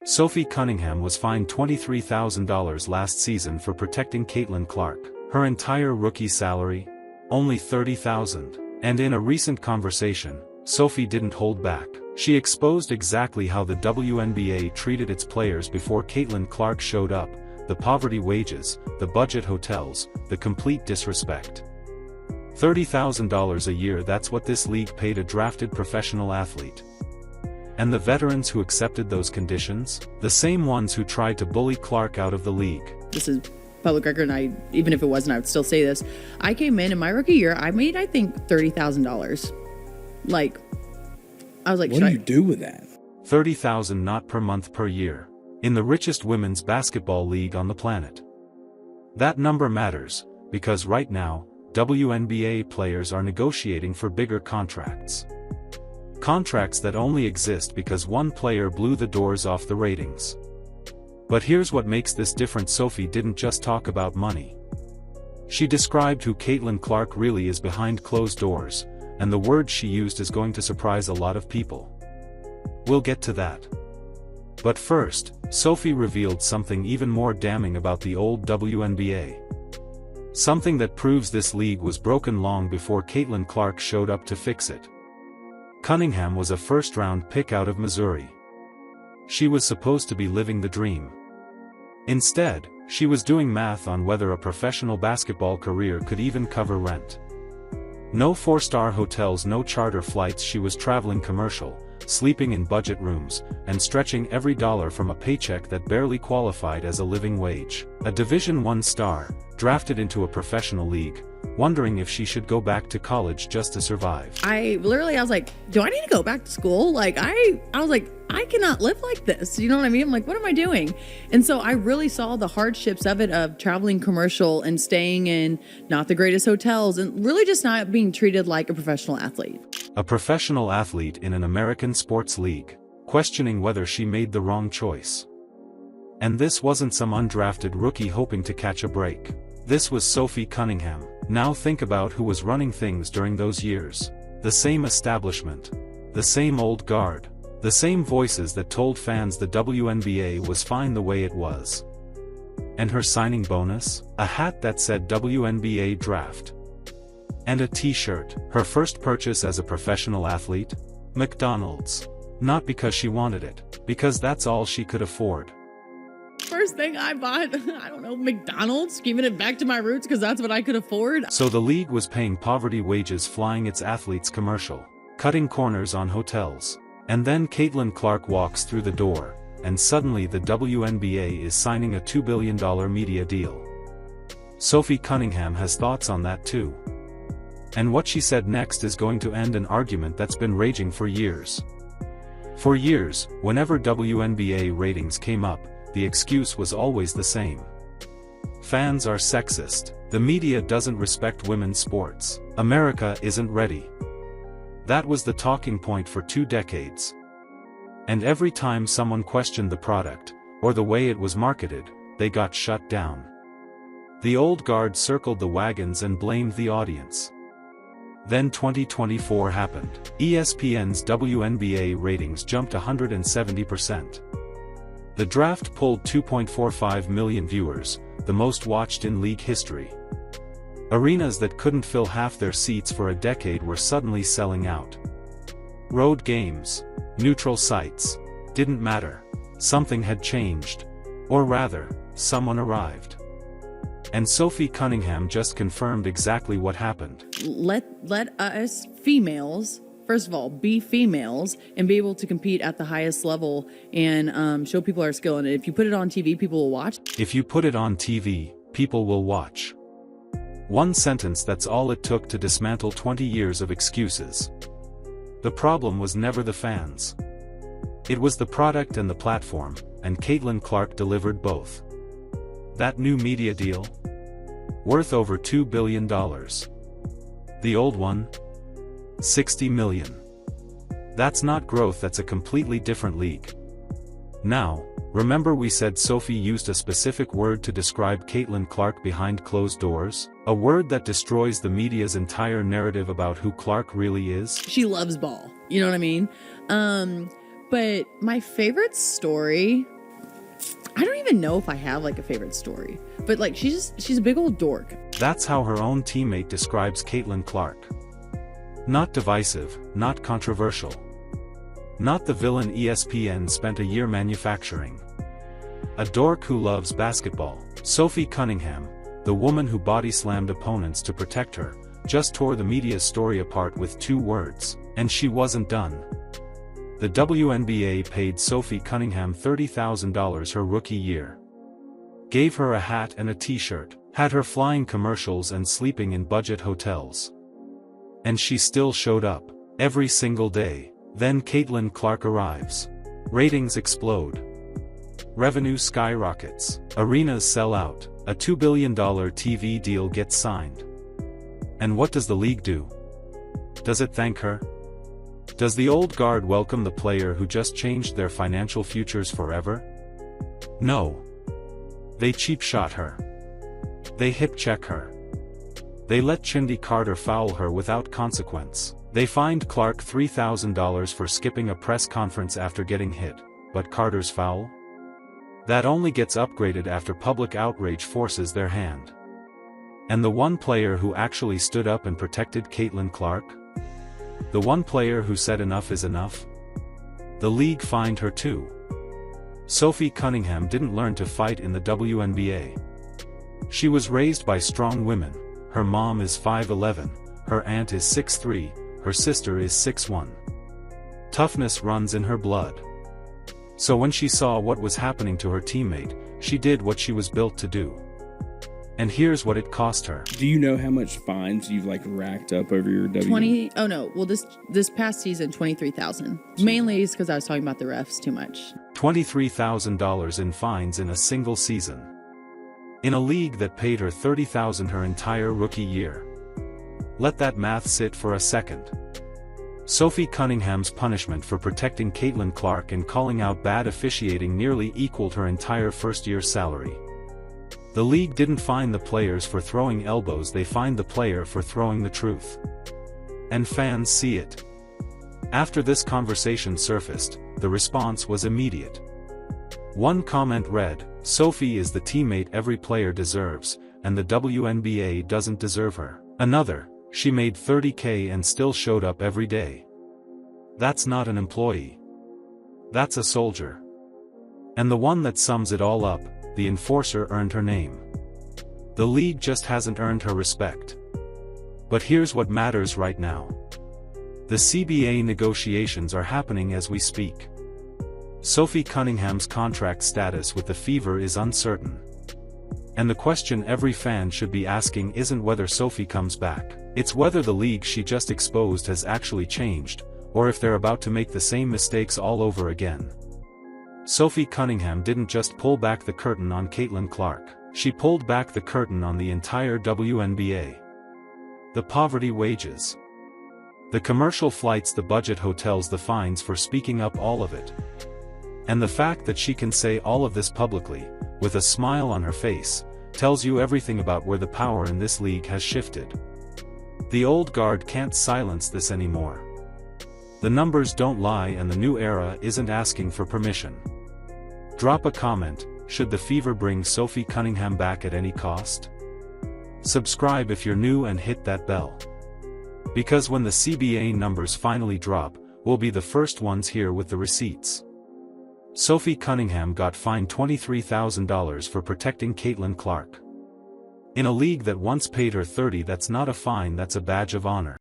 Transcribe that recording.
Sophie Cunningham was fined $23,000 last season for protecting Caitlin Clark. Her entire rookie salary? Only $30,000. And in a recent conversation, Sophie didn't hold back. She exposed exactly how the WNBA treated its players before Caitlin Clark showed up: the poverty wages, the budget hotels, the complete disrespect. $30,000 a year, that's what this league paid a drafted professional athlete. And the veterans who accepted those conditions? The same ones who tried to bully Clark out of the league. This is public record, and even if it wasn't, I would still say this. I came in my rookie year, I made, I think, $30,000. I was like, what do you do with that? $30,000 not per month, per year. In the richest women's basketball league on the planet. That number matters, because right now, WNBA players are negotiating for bigger contracts. Contracts that only exist because one player blew the doors off the ratings. But here's what makes this different: Sophie didn't just talk about money. She described who Caitlin Clark really is behind closed doors, and the word she used is going to surprise a lot of people. We'll get to that. But first, Sophie revealed something even more damning about the old WNBA. Something that proves this league was broken long before Caitlin Clark showed up to fix it. Cunningham was a first-round pick out of Missouri. She was supposed to be living the dream. Instead, she was doing math on whether a professional basketball career could even cover rent. No four-star hotels, no charter flights. She was traveling commercial, sleeping in budget rooms, and stretching every dollar from a paycheck that barely qualified as a living wage. A Division I star, drafted into a professional league, wondering if she should go back to college just to survive. I was like, do I need to go back to school? I was like, I cannot live like this. You know what I mean? I'm like, what am I doing? And so I really saw the hardships of it, of traveling commercial and staying in not the greatest hotels and really just not being treated like a professional athlete. A professional athlete in an American sports league, questioning whether she made the wrong choice. And this wasn't some undrafted rookie hoping to catch a break. This was Sophie Cunningham. Now think about who was running things during those years. The same establishment. The same old guard. The same voices that told fans the WNBA was fine the way it was. And her signing bonus? A hat that said WNBA Draft. And a t-shirt. Her first purchase as a professional athlete? McDonald's. Not because she wanted it, because that's all she could afford. First thing I bought, I don't know, McDonald's, giving it back to my roots because that's what I could afford. So the league was paying poverty wages, flying its athletes commercial, cutting corners on hotels. And then Caitlin Clark walks through the door, and suddenly the WNBA is signing a $2 billion media deal. Sophie Cunningham has thoughts on that too. And what she said next is going to end an argument that's been raging for years. For years, whenever WNBA ratings came up, the excuse was always the same. Fans are sexist. The media doesn't respect women's sports. America isn't ready. That was the talking point for 2 decades. And every time someone questioned the product, or the way it was marketed, they got shut down. The old guard circled the wagons and blamed the audience. Then 2024 happened. ESPN's WNBA ratings jumped 170%. The draft pulled 2.45 million viewers, the most watched in league history. Arenas that couldn't fill half their seats for a decade were suddenly selling out. Road games, neutral sites, didn't matter. Something had changed. Or rather, someone arrived. And Sophie Cunningham just confirmed exactly what happened. Let us females, first of all, be females and be able to compete at the highest level and show people our skill. And if you put it on TV, people will watch. If you put it on TV, people will watch. One sentence, that's all it took to dismantle 20 years of excuses. The problem was never the fans. It was the product and the platform, and Caitlin Clark delivered both. That new media deal? Worth over $2 billion. The old one? $60 million. That's not growth, that's a completely different league. Now, remember we said Sophie used a specific word to describe Caitlin Clark behind closed doors? A word that destroys the media's entire narrative about who Clark really is? She loves ball. You know what I mean? But my favorite story, I don't even know if I have like a favorite story, but like she's a big old dork. That's how her own teammate describes Caitlin Clark. Not divisive, not controversial. Not the villain ESPN spent a year manufacturing. A dork who loves basketball. Sophie Cunningham, the woman who body-slammed opponents to protect her, just tore the media's story apart with 2 words, and she wasn't done. The WNBA paid Sophie Cunningham $30,000 her rookie year. Gave her a hat and a t-shirt, had her flying commercials and sleeping in budget hotels. And she still showed up, every single day. Then Caitlin Clark arrives. Ratings explode. Revenue skyrockets. Arenas sell out. A $2 billion TV deal gets signed. And what does the league do? Does it thank her? Does the old guard welcome the player who just changed their financial futures forever? No. They cheap shot her. They hip check her. They let Chindi Carter foul her without consequence. They fined Clark $3,000 for skipping a press conference after getting hit, but Carter's foul? That only gets upgraded after public outrage forces their hand. And the one player who actually stood up and protected Caitlin Clark? The one player who said enough is enough? The league fined her too. Sophie Cunningham didn't learn to fight in the WNBA. She was raised by strong women. Her mom is 5'11", her aunt is 6'3", her sister is 6'1". Toughness runs in her blood. So when she saw what was happening to her teammate, she did what she was built to do. And here's what it cost her. Do you know how much fines you've racked up over your W? Oh no, well this past season, 23,000. Mainly is because I was talking about the refs too much. $23,000 in fines in a single season. In a league that paid her $30,000 her entire rookie year. Let that math sit for a second. Sophie Cunningham's punishment for protecting Caitlin Clark and calling out bad officiating nearly equaled her entire first-year salary. The league didn't fine the players for throwing elbows, they fined the player for throwing the truth. And fans see it. After this conversation surfaced, the response was immediate. One comment read, "Sophie is the teammate every player deserves, and the WNBA doesn't deserve her." Another, "She made $30K and still showed up every day. That's not an employee. That's a soldier." And the one that sums it all up, the enforcer earned her name. The league just hasn't earned her respect. But here's what matters right now. The CBA negotiations are happening as we speak. Sophie Cunningham's contract status with the Fever is uncertain. And the question every fan should be asking isn't whether Sophie comes back, it's whether the league she just exposed has actually changed, or if they're about to make the same mistakes all over again. Sophie Cunningham didn't just pull back the curtain on Caitlin Clark, she pulled back the curtain on the entire WNBA. The poverty wages. The commercial flights, the budget hotels, the fines for speaking up, all of it. And the fact that she can say all of this publicly, with a smile on her face, tells you everything about where the power in this league has shifted. The old guard can't silence this anymore. The numbers don't lie, and the new era isn't asking for permission. Drop a comment, should the Fever bring Sophie Cunningham back at any cost? Subscribe if you're new and hit that bell. Because when the CBA numbers finally drop, we'll be the first ones here with the receipts. Sophie Cunningham got fined $23,000 for protecting Caitlin Clark. In a league that once paid her $30,000, that's not a fine, that's a badge of honor.